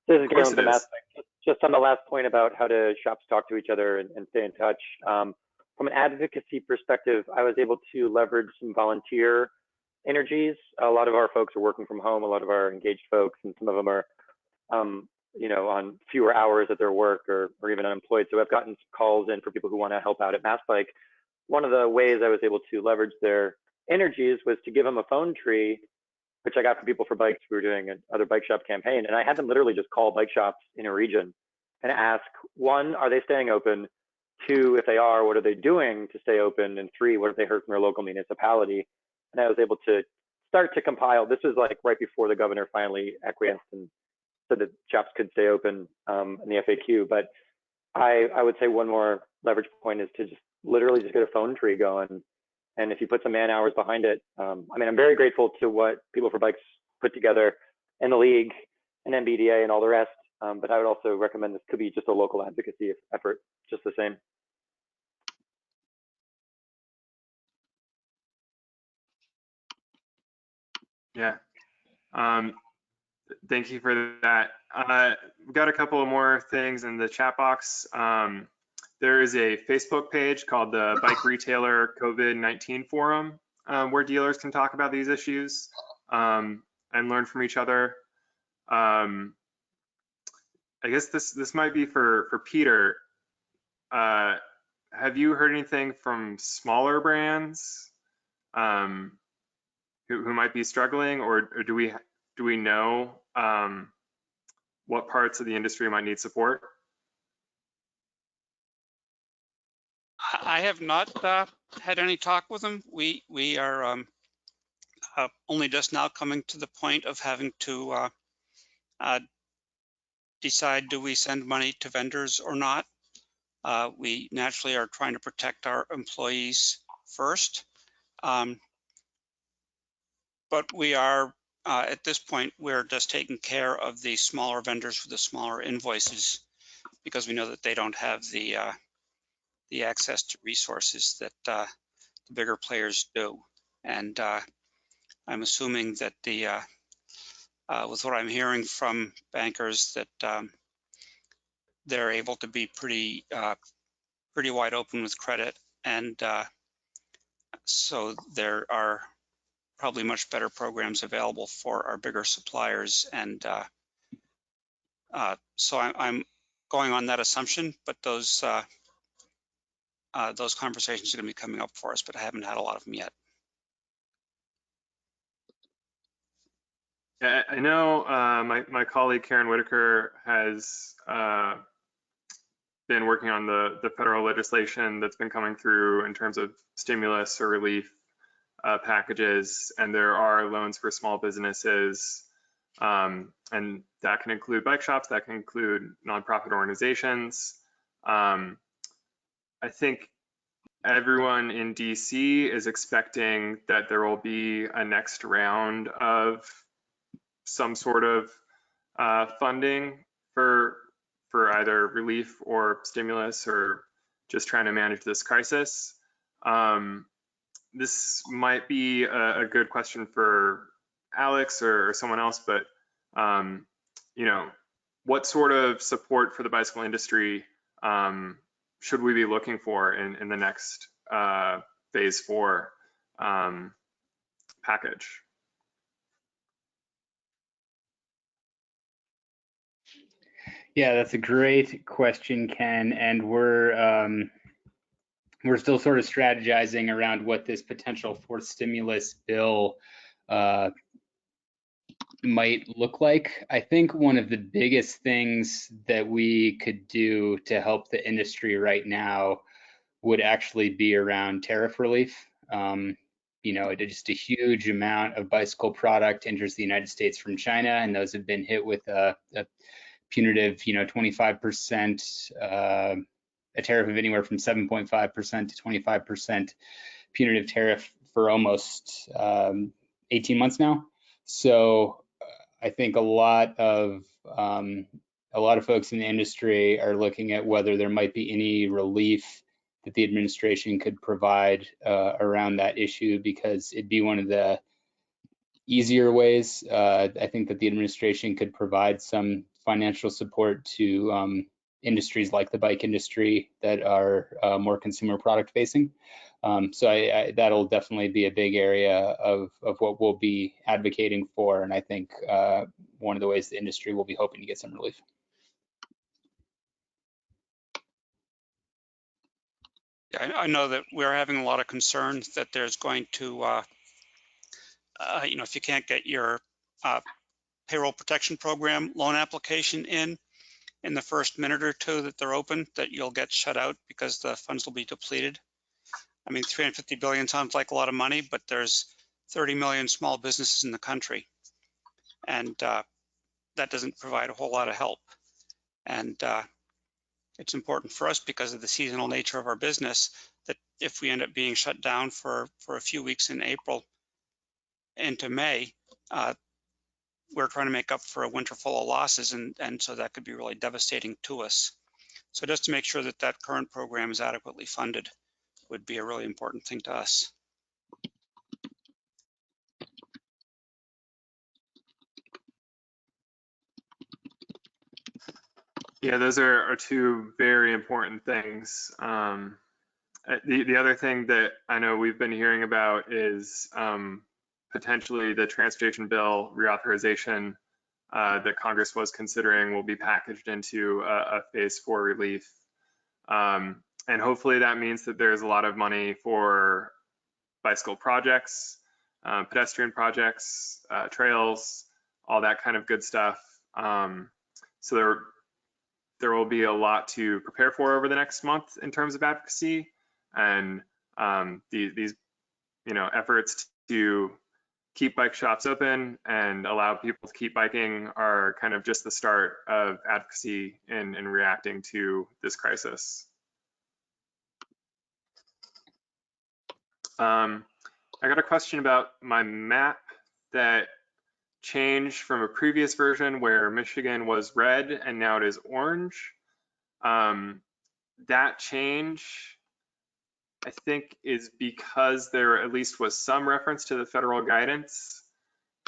This is Kayla from Maspike. Just on the last point about how do shops talk to each other and stay in touch. From an advocacy perspective, I was able to leverage some volunteer energies. A lot of our folks are working from home, a lot of our engaged folks, and some of them are on fewer hours at their work or even unemployed. So I've gotten calls in for people who want to help out at Maspike. One of the ways I was able to leverage their energies was to give them a phone tree, which I got from People for Bikes. We were doing another bike shop campaign, and I had them literally just call bike shops in a region and ask, 1, are they staying open? 2, if they are, what are they doing to stay open? And 3, what have they heard from their local municipality? And I was able to start to compile. This was like right before the governor finally acquiesced and said that shops could stay open in the FAQ. But I would say one more leverage point is to just literally just get a phone tree going. And if you put some man hours behind it, I'm very grateful to what People for Bikes put together in the league and NBDA and all the rest. But I would also recommend this could be just a local advocacy effort, just the same. Yeah. Thank you for that. We've got a couple of more things in the chat box. There is a Facebook page called the Bike Retailer COVID-19 Forum, where dealers can talk about these issues and learn from each other. I guess this might be for Peter. Have you heard anything from smaller brands who might be struggling, or do we know what parts of the industry might need support? I have not had any talk with them. We are only just now coming to the point of having to decide, do we send money to vendors or not? We naturally are trying to protect our employees first. But we are, at this point, we're just taking care of the smaller vendors for the smaller invoices, because we know that they don't have the access to resources that the bigger players do. And I'm assuming that with what I'm hearing from bankers, that they're able to be pretty wide open with credit, and so there are probably much better programs available for our bigger suppliers. And so I'm going on that assumption, but those conversations are going to be coming up for us, but I haven't had a lot of them yet. Yeah, I know my colleague Karen Whitaker has been working on the federal legislation that's been coming through in terms of stimulus or relief packages, and there are loans for small businesses, and that can include bike shops, that can include nonprofit organizations. I think everyone in DC is expecting that there will be a next round of some sort of funding for either relief or stimulus, or just trying to manage this crisis. This might be a good question for Alex or someone else, but you know, what sort of support for the bicycle industry should we be looking for in the next phase 4 package? Yeah, that's a great question, Ken. And we're still sort of strategizing around what this potential fourth stimulus bill might look like. I think one of the biggest things that we could do to help the industry right now would actually be around tariff relief. You know, just a huge amount of bicycle product enters the United States from China, and those have been hit with a punitive, 25%, a tariff of anywhere from 7.5% to 25% punitive tariff for almost 18 months now. So I think a lot of folks in the industry are looking at whether there might be any relief that the administration could provide around that issue, because it'd be one of the easier ways. I think that the administration could provide some financial support to industries like the bike industry that are more consumer product facing. So that'll definitely be a big area of what we'll be advocating for. And I think one of the ways the industry will be hoping to get some relief. Yeah, I know that we're having a lot of concerns that there's going to, if you can't get your payroll protection program loan application in the first minute or two that they're open, that you'll get shut out because the funds will be depleted. I mean, 350 billion sounds like a lot of money, but there's 30 million small businesses in the country, and that doesn't provide a whole lot of help. And it's important for us, because of the seasonal nature of our business, that if we end up being shut down for a few weeks in April into May, we're trying to make up for a winter full of losses, and so that could be really devastating to us. So just to make sure that that current program is adequately funded would be a really important thing to us. Yeah, those are two very important things. The other thing that I know we've been hearing about is potentially the transportation bill reauthorization that Congress was considering will be packaged into a phase 4 relief. And hopefully that means that there's a lot of money for bicycle projects. pedestrian projects, trails, all that kind of good stuff. So there will be a lot to prepare for over the next month in terms of advocacy, and these efforts to keep bike shops open and allow people to keep biking are kind of just the start of advocacy in reacting to this crisis. I got a question about my map that changed from a previous version where Michigan was red and now it is orange. That change, I think, is because there at least was some reference to the federal guidance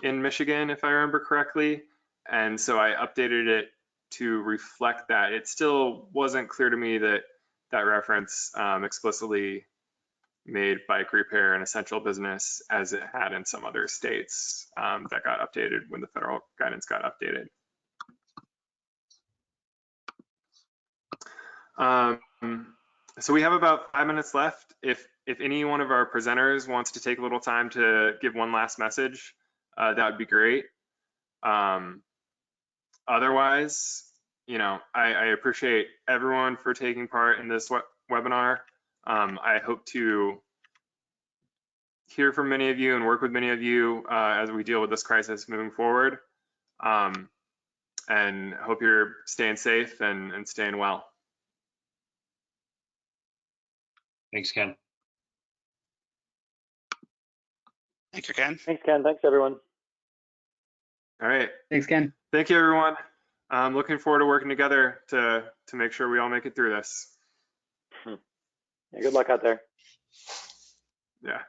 in Michigan, if I remember correctly. And so I updated it to reflect that. It still wasn't clear to me that that reference explicitly made bike repair an essential business as it had in some other states that got updated when the federal guidance got updated. So we have about 5 minutes left. If any one of our presenters wants to take a little time to give one last message, that would be great. Otherwise, I appreciate everyone for taking part in this webinar. I hope to hear from many of you and work with many of you as we deal with this crisis moving forward. And hope you're staying safe and staying well. Thanks, Ken. Thank you, Ken. Thanks, Ken. Thanks, everyone. All right. Thanks, Ken. Thank you, everyone. I'm looking forward to working together to make sure we all make it through this. Yeah, good luck out there. Yeah.